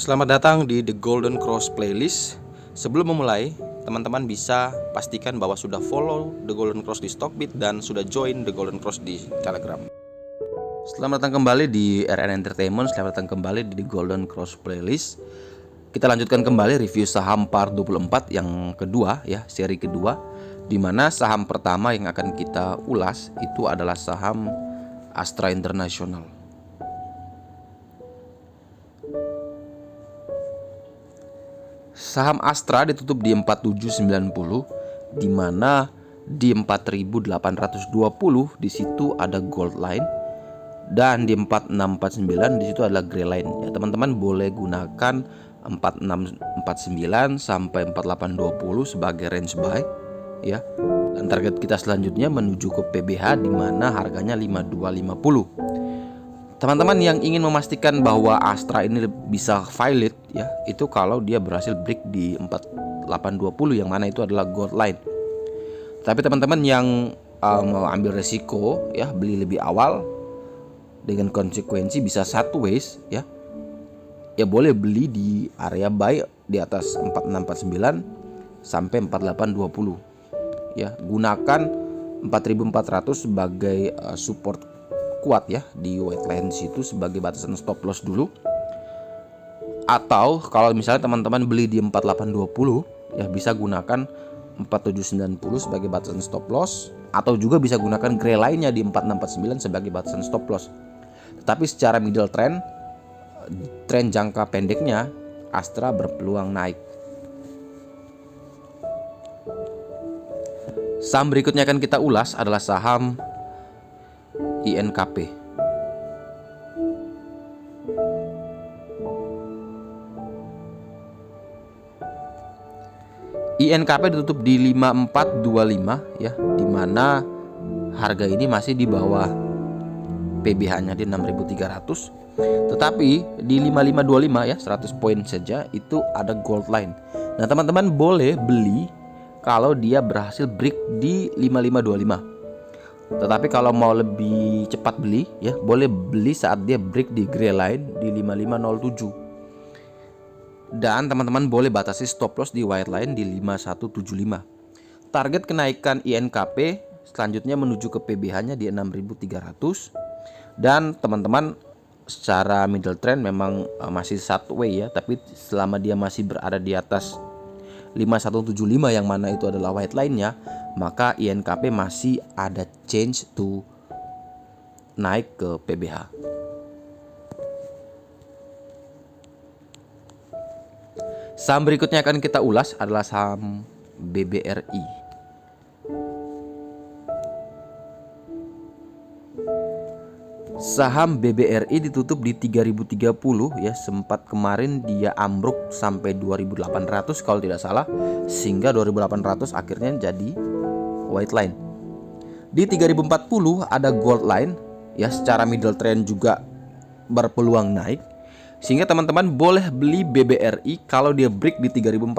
Selamat datang di The Golden Cross Playlist. Sebelum memulai, teman-teman bisa pastikan bahwa sudah follow The Golden Cross di Stockbit dan sudah join The Golden Cross di Telegram. Selamat datang kembali di RN Entertainment. Selamat datang kembali di The Golden Cross Playlist. Kita lanjutkan kembali review saham PAR 24 yang kedua ya, seri kedua, di mana saham pertama yang akan kita ulas itu adalah saham Astra International. Saham Astra ditutup di 4790, di mana di 4820 di situ ada gold line, dan di 4649 di situ adalah gray line. Ya, teman-teman boleh gunakan 4649 sampai 4820 sebagai range buy ya. Dan target kita selanjutnya menuju ke PBH di mana harganya 5250. Teman-teman yang ingin memastikan bahwa Astra ini bisa valid ya, itu kalau dia berhasil break di 4820 yang mana itu adalah gold line. Tapi teman-teman yang mau ambil resiko ya, beli lebih awal dengan konsekuensi bisa sideways ya, ya boleh beli di area buy di atas 4649 sampai 4820 ya. Gunakan 4400 sebagai support kuat ya di white line situ sebagai batasan stop loss dulu. Atau kalau misalnya teman-teman beli di 4820 ya, bisa gunakan 4790 sebagai batasan stop loss, atau juga bisa gunakan gray line-nya di 4649 sebagai batasan stop loss. Tetapi secara middle trend, tren jangka pendeknya Astra berpeluang naik. Saham berikutnya akan kita ulas adalah saham INKP. INKP ditutup di 5425 ya, di mana harga ini masih di bawah PBH-nya di 6300. Tetapi di 5525 ya, 100 poin saja itu ada gold line. Nah, teman-teman boleh beli kalau dia berhasil break di 5525. Tetapi kalau mau lebih cepat beli ya, boleh beli saat dia break di gray line di 5507. Dan teman-teman boleh batasi stop loss di white line di 5175. Target kenaikan INKP selanjutnya menuju ke PBH-nya di 6300. Dan teman-teman secara middle trend memang masih sideways ya, tapi selama dia masih berada di atas 5175 yang mana itu adalah white line-nya, maka INKP masih ada change to naik ke PBH. Saham berikutnya akan kita ulas adalah saham BBRI. Saham BBRI ditutup di 3030 ya, sempat kemarin dia ambruk sampai 2800 kalau tidak salah, sehingga 2800 akhirnya jadi white line. Di 3040 ada gold line ya, secara middle trend juga berpeluang naik, sehingga teman-teman boleh beli BBRI kalau dia break di 3040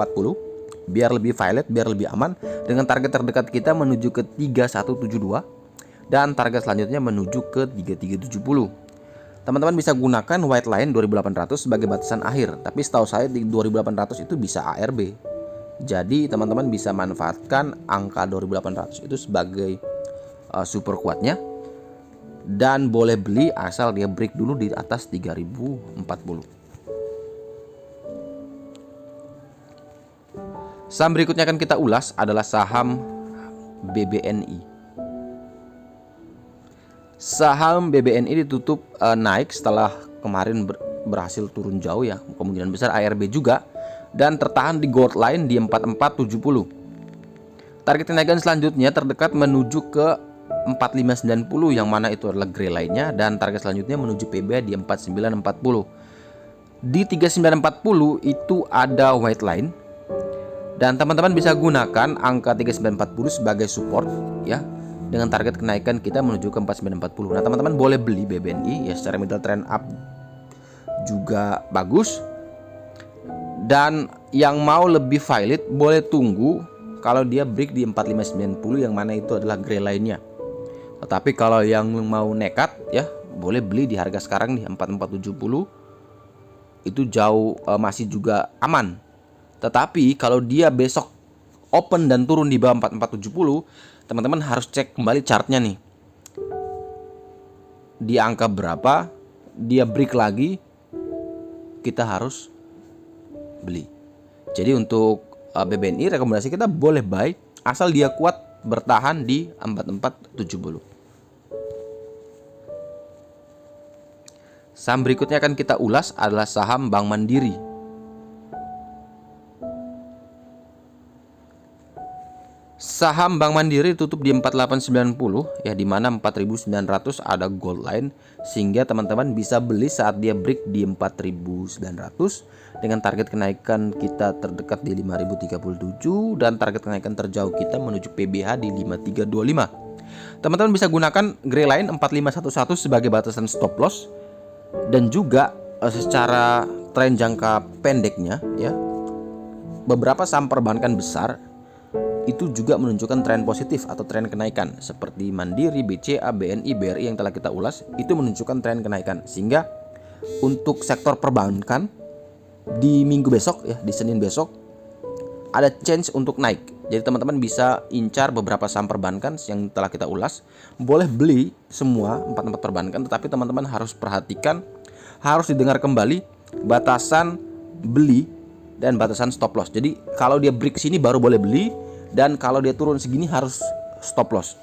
biar lebih valid, biar lebih aman, dengan target terdekat kita menuju ke 3172 dan target selanjutnya menuju ke 3370. Teman-teman bisa gunakan white line 2800 sebagai batasan akhir, tapi setahu saya di 2800 itu bisa ARB. Jadi teman-teman bisa manfaatkan angka 2800 itu sebagai super kuatnya, dan boleh beli asal dia break dulu di atas 3040. Saham berikutnya akan kita ulas adalah saham BBNI. Saham BBNI ditutup naik setelah kemarin berhasil turun jauh ya, kemungkinan besar ARB juga, dan tertahan di gold line di 4470. Target kenaikan selanjutnya terdekat menuju ke 4590 yang mana itu adalah gray line-nya, dan target selanjutnya menuju PBH di 4940. Di 3940 itu ada white line, dan teman-teman bisa gunakan angka 3940 sebagai support ya, dengan target kenaikan kita menuju ke 4940. Nah, teman-teman boleh beli BBNI ya, secara middle trend up juga bagus. Dan yang mau lebih valid boleh tunggu kalau dia break di 4590 yang mana itu adalah gray line-nya. Tetapi kalau yang mau nekat ya, boleh beli di harga sekarang nih 4470 itu jauh masih juga aman. Tetapi kalau dia besok open dan turun di bawah 4470, teman-teman harus cek kembali chartnya nih. Di angka berapa dia break lagi, kita harus beli. Jadi untuk BBNI rekomendasi kita boleh buy asal dia kuat bertahan di 4470. Saham berikutnya akan kita ulas adalah saham Bank Mandiri. Saham Bank Mandiri tutup di 4890 ya, di mana 4900 ada gold line, sehingga teman-teman bisa beli saat dia break di 4900 dengan target kenaikan kita terdekat di 5037 dan target kenaikan terjauh kita menuju PBH di 5325. Teman-teman bisa gunakan gray line 4511 sebagai batasan stop loss, dan juga secara tren jangka pendeknya ya, beberapa saham perbankan besar itu juga menunjukkan tren positif atau tren kenaikan, seperti Mandiri, BCA, BNI, BRI yang telah kita ulas, itu menunjukkan tren kenaikan. Sehingga untuk sektor perbankan di minggu besok ya, di Senin besok ada chance untuk naik. Jadi teman-teman bisa incar beberapa saham perbankan yang telah kita ulas. Boleh beli semua 4 perbankan, tetapi teman-teman harus perhatikan, harus didengar kembali batasan beli dan batasan stop loss. Jadi kalau dia break sini baru boleh beli, dan kalau dia turun segini harus stop loss.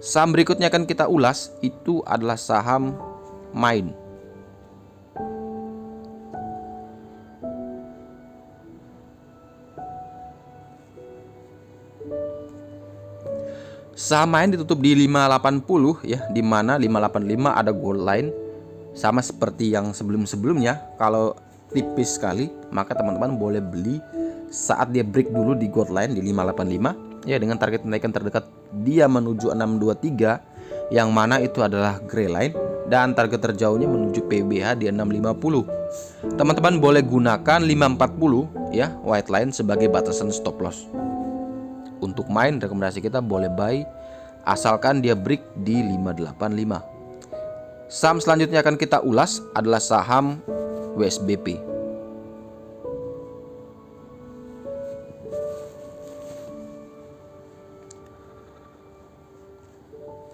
Saham berikutnya akan kita ulas itu adalah saham Main. Saham Main ditutup di 580 ya, di mana 585 ada gold line, sama seperti yang sebelum-sebelumnya. Kalau tipis sekali, maka teman-teman boleh beli saat dia break dulu di gold line di 585 ya, dengan target kenaikan terdekat dia menuju 623, yang mana itu adalah gray line, dan target terjauhnya menuju PBH di 650. Teman-teman boleh gunakan 540 ya, white line sebagai batasan stop loss. Untuk Main rekomendasi kita boleh buy asalkan dia break di 585. Saham selanjutnya akan kita ulas adalah saham WSBP.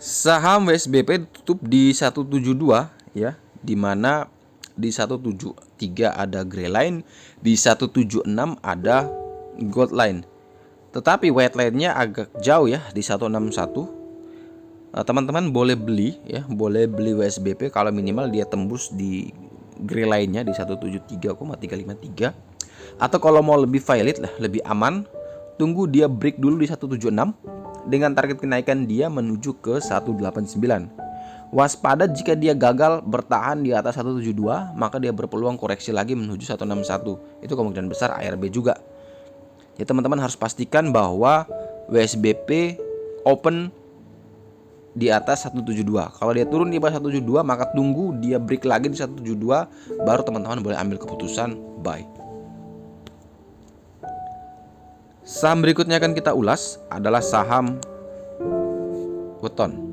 Saham WSBP tutup di 172 ya, di mana di 173 ada gray line, di 176 ada gold line. Tetapi white line-nya agak jauh ya di 161. Teman-teman boleh beli ya, boleh beli WSBP kalau minimal dia tembus di gray line-nya di 173,353. Atau kalau mau lebih valid lah, lebih aman, tunggu dia break dulu di 176 dengan target kenaikan dia menuju ke 189. Waspada jika dia gagal bertahan di atas 172, maka dia berpeluang koreksi lagi menuju 161. Itu kemungkinan besar ARB juga. Ya, teman-teman harus pastikan bahwa WSBP open di atas 172. Kalau dia turun di bawah 172, maka tunggu dia break lagi di 172, baru teman-teman boleh ambil keputusan buy. Saham berikutnya akan kita ulas adalah saham Weton.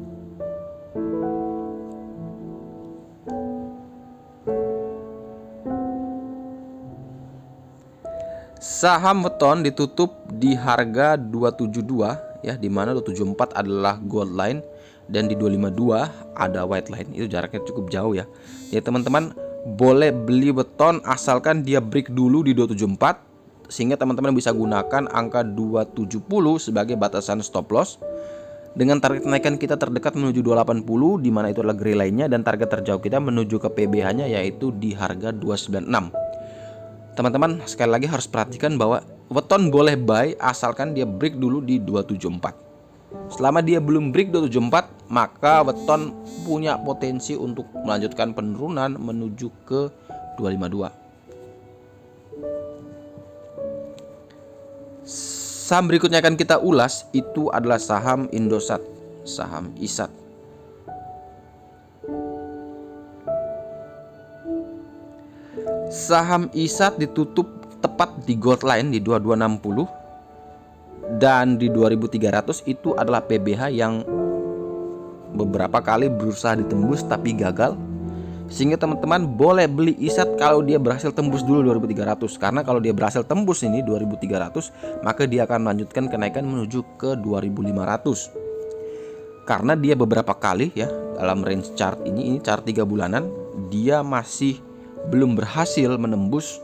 Saham Weton ditutup di harga 272 ya, di mana 274 adalah gold line dan di 252 ada white line. Itu jaraknya cukup jauh ya. Jadi teman-teman boleh beli Weton asalkan dia break dulu di 274, sehingga teman-teman bisa gunakan angka 270 sebagai batasan stop loss dengan target kenaikan kita terdekat menuju 280, di mana itu adalah gray line-nya, dan target terjauh kita menuju ke PBH-nya yaitu di harga 296. Teman-teman sekali lagi harus perhatikan bahwa Weton boleh buy asalkan dia break dulu di 274. Selama dia belum break 274, maka Weton punya potensi untuk melanjutkan penurunan menuju ke 252. Saham berikutnya akan kita ulas itu adalah saham Indosat, saham ISAT. Saham ISAT ditutup tepat di gold line di 2260, dan di 2300 itu adalah PBH yang beberapa kali berusaha ditembus tapi gagal. Sehingga teman-teman boleh beli ISAT kalau dia berhasil tembus dulu 2300. Karena kalau dia berhasil tembus ini 2300, maka dia akan melanjutkan kenaikan menuju ke 2500. Karena dia beberapa kali ya dalam range chart ini chart 3 bulanan, dia masih belum berhasil menembus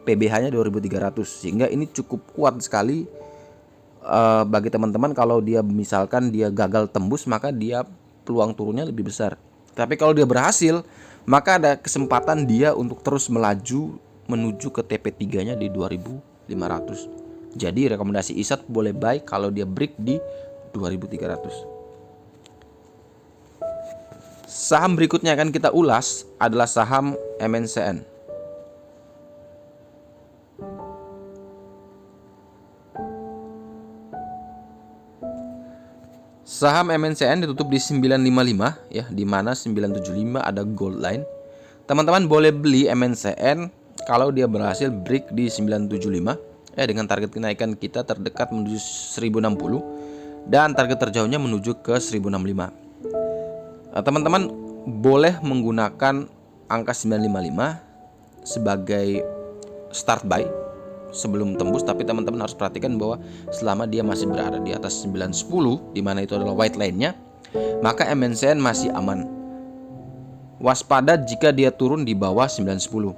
PBH-nya 2300. Sehingga ini cukup kuat sekali bagi teman-teman. Kalau dia misalkan dia gagal tembus, maka dia peluang turunnya lebih besar. Tapi kalau dia berhasil, maka ada kesempatan dia untuk terus melaju menuju ke TP3-nya di 2500. Jadi rekomendasi ISAT boleh buy kalau dia break di 2300. Saham berikutnya akan kita ulas adalah saham MNCN. Saham MNCN ditutup di 955 ya, di mana 975 ada gold line. Teman-teman boleh beli MNCN kalau dia berhasil break di 975 ya, dengan target kenaikan kita terdekat menuju 1060 dan target terjauhnya menuju ke 1065. Teman-teman boleh menggunakan angka 955 sebagai start buy sebelum tembus, tapi teman-teman harus perhatikan bahwa selama dia masih berada di atas 910, di mana itu adalah white line-nya, maka MNCN masih aman. Waspada jika dia turun di bawah 910.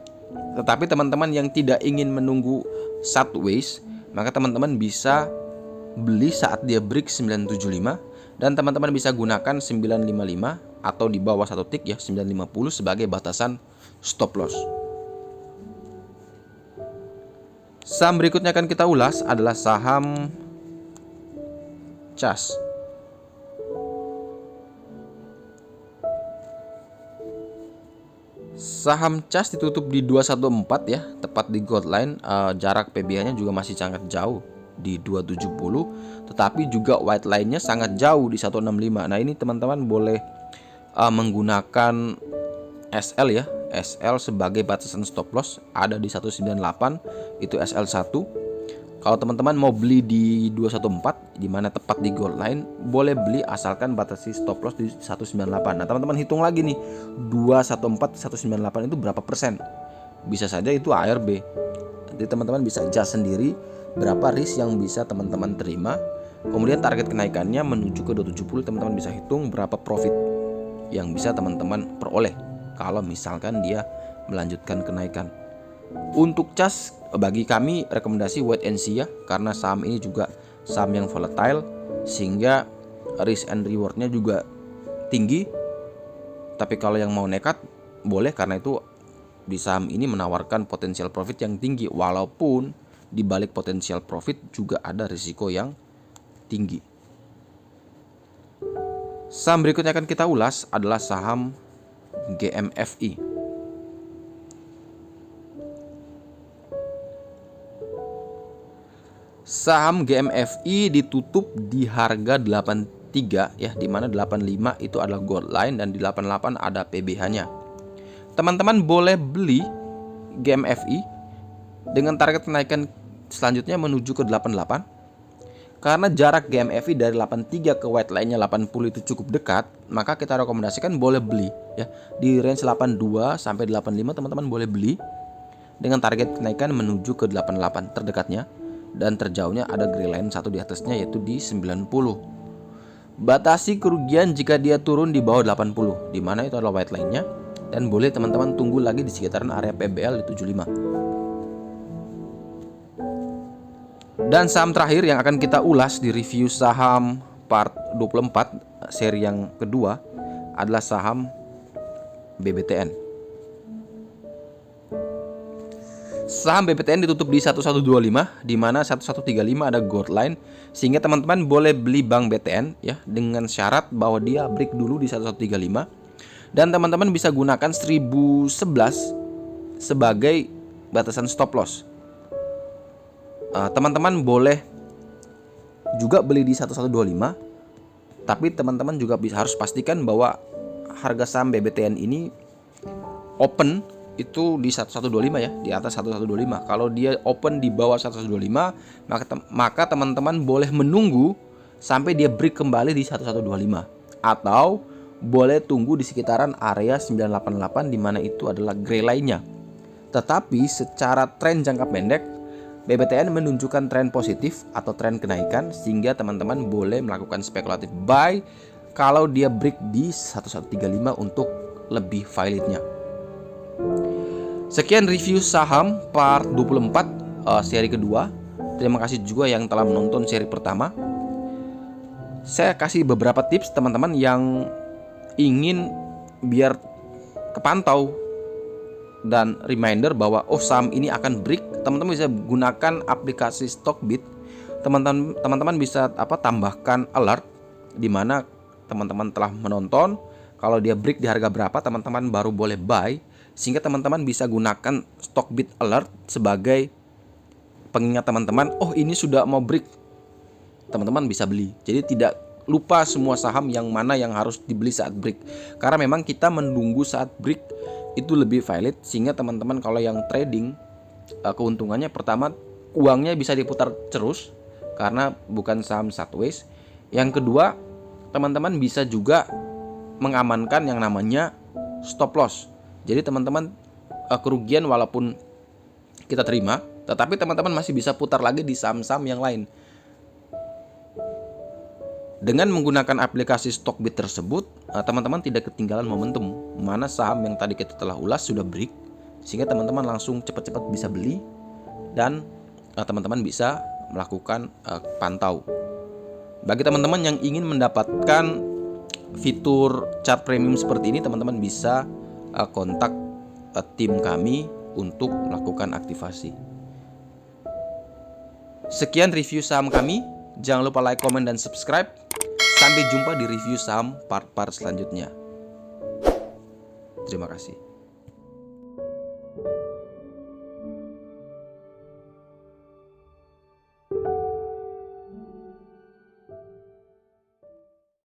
Tetapi teman-teman yang tidak ingin menunggu sideways, maka teman-teman bisa beli saat dia break 975 dan teman-teman bisa gunakan 955 atau di bawah satu tick ya 950 sebagai batasan stop loss. Saham berikutnya akan kita ulas adalah saham CAS. Saham CAS ditutup di 214 ya, tepat di gold line. Jarak PBH-nya juga masih sangat jauh di 270, tetapi juga white line-nya sangat jauh di 165. Nah, ini teman-teman boleh menggunakan SL ya. SL sebagai batasan stop loss ada di 198, itu SL1. Kalau teman-teman mau beli di 214 di mana tepat di gold line, boleh beli asalkan batasi stop loss di 198. Nah, teman-teman hitung lagi nih, 214 198 itu berapa persen? Bisa saja itu ARB. Jadi teman-teman bisa adjust sendiri berapa risk yang bisa teman-teman terima. Kemudian target kenaikannya menuju ke 270, teman-teman bisa hitung berapa profit yang bisa teman-teman peroleh kalau misalkan dia melanjutkan kenaikan. Untuk CAS bagi kami rekomendasi wait and see ya, karena saham ini juga saham yang volatile sehingga risk and rewardnya juga tinggi. Tapi kalau yang mau nekat boleh, karena itu di saham ini menawarkan potensial profit yang tinggi, walaupun di balik potensial profit juga ada risiko yang tinggi. Saham berikutnya akan kita ulas adalah saham GMFI. Saham GMFI ditutup di harga 83 ya, di mana 85 itu adalah gold line dan di 88 ada PBH-nya. Teman-teman boleh beli GMFI dengan target kenaikan selanjutnya menuju ke 88. Karena jarak GMFI dari 83 ke white line-nya 80 itu cukup dekat, maka kita rekomendasikan boleh beli ya. Di range 82 sampai 85 teman-teman boleh beli dengan target kenaikan menuju ke 88 terdekatnya, dan terjauhnya ada gray line satu di atasnya yaitu di 90. Batasi kerugian jika dia turun di bawah 80, di mana itu adalah white line-nya, dan boleh teman-teman tunggu lagi di sekitaran area PBL di 75. Dan saham terakhir yang akan kita ulas di review saham part 24 seri yang kedua adalah saham BBTN. Saham BBTN ditutup di 1125, di mana 1135 ada gold line, sehingga teman-teman boleh beli Bank BTN ya, dengan syarat bahwa dia break dulu di 1135 dan teman-teman bisa gunakan 1011 sebagai batasan stop loss. Teman-teman boleh juga beli di 1125, tapi teman-teman juga harus pastikan bahwa harga saham BBTN ini open itu di 1125 ya, di atas 1125. Kalau dia open di bawah 1125, maka teman-teman boleh menunggu sampai dia break kembali di 1125, atau boleh tunggu di sekitaran area 988 di mana itu adalah gray line-nya. Tetapi secara tren jangka pendek, BBTN menunjukkan tren positif atau tren kenaikan, sehingga teman-teman boleh melakukan spekulatif buy kalau dia break di 1135 untuk lebih validnya. Sekian review saham part 24 seri kedua. Terima kasih juga yang telah menonton seri pertama. Saya kasih beberapa tips teman-teman yang ingin biar kepantau dan reminder bahwa saham ini akan break. Teman-teman bisa gunakan aplikasi Stockbit. Teman-teman bisa tambahkan alert di mana teman-teman telah menonton. Kalau dia break di harga berapa, teman-teman baru boleh buy, sehingga teman-teman bisa gunakan Stockbit alert sebagai pengingat teman-teman, ini sudah mau break. Teman-teman bisa beli. Jadi tidak lupa semua saham yang mana yang harus dibeli saat break. Karena memang kita menunggu saat break itu lebih valid, sehingga teman-teman kalau yang trading keuntungannya pertama uangnya bisa diputar terus karena bukan saham sideways. Yang kedua, teman-teman bisa juga mengamankan yang namanya stop loss. Jadi teman-teman kerugian walaupun kita terima, tetapi teman-teman masih bisa putar lagi di saham-saham yang lain. Dengan menggunakan aplikasi Stockbit tersebut, teman-teman tidak ketinggalan momentum mana saham yang tadi kita telah ulas sudah break, sehingga teman-teman langsung cepat-cepat bisa beli dan teman-teman bisa melakukan pantau. Bagi teman-teman yang ingin mendapatkan fitur chart premium seperti ini, teman-teman bisa kontak tim kami untuk melakukan aktivasi. Sekian review saham kami. Jangan lupa like, komen, dan subscribe. Sampai jumpa di review saham part-part selanjutnya. Terima kasih.